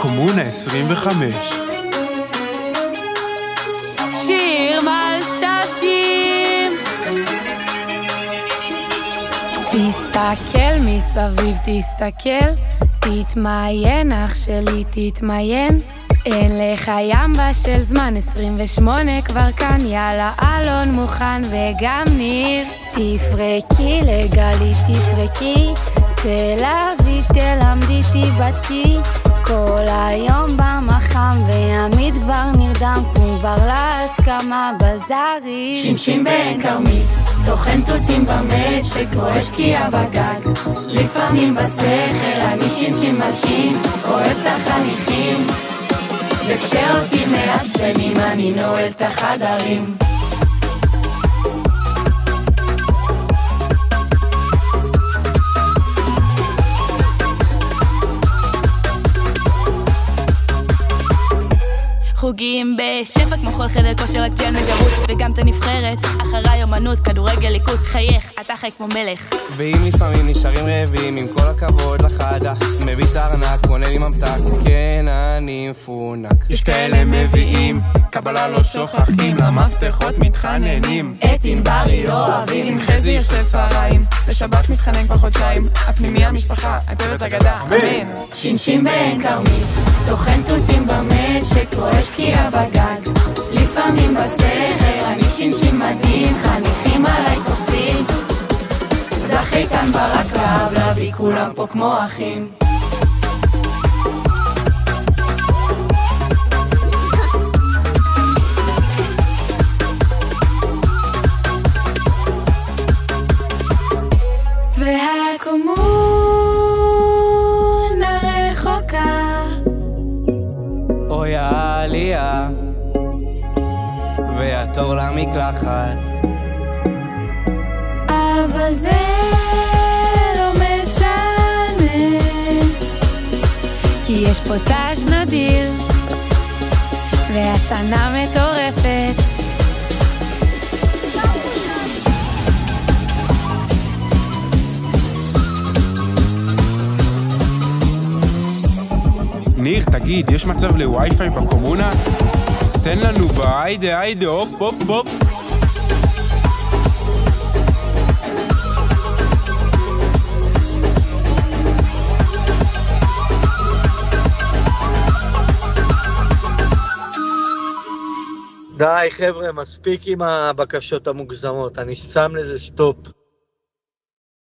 קומונה 25. שיר מלששים. תסתכל מסביב, תסתכל, תתמיין אח שלי, תתמיין. אין לך ימבה של זמן, 28 כבר כאן, יאללה אלון מוכן וגם ניר. תפרקי לגלי, תפרקי, תל אביב תלמדי, תבדקי. כל היום במחם וימית כבר נרדם, קום כבר להשכמה בזרי. שינשין בעין כרמית, טוחן תותים במשק, רואה שקיעה בגג. לפעמים בסכר אני שינשין מלשין, אוהב את החניכים, וכשאותי מעצבנים אני נועל את החדרים. חוגים בשפע כמו כל חדר כושר, רק ג'ל נגרות וגם את הנבחרת. אחריי אומנות, כדורגל, ליכוד, חייך, אתה חי כמו מלך. ואם לפעמים נשארים רעבים, עם כל הכבוד לחדה, מביט ארנק, מונה לי ממתק, כן אני מפונק. יש כאלה מביאים, קבלה לא שוכחים, למפתחות מתחננים. את ענברי אוהבים, עם חזי יושב צהריים, לשבת מתחנן כבר חודשיים, הפנימי המשפחה, הצוות אגדה, אמן. שינשין בעין כרמית, טוחן תותים במשק, רואה שקיעה בגג. לפעמים בסכר אני שינשין מדהים, חניכים עליי קופצים. זך איתן ברק להבלבי, כולם פה כמו אחים. והקומונה רחוקה, אוי העלייה והתור למקלחת, אבל זה לא משנה, כי יש פה תש נדיר והשנה מטורפת. ניר, תגיד, יש מצב לווי-פיי בקומונה? תן לנו בה, היידה, היידה, הופ, הופ, הופ. די חבר'ה, מספיק עם הבקשות המוגזמות, אני שם לזה סטופ.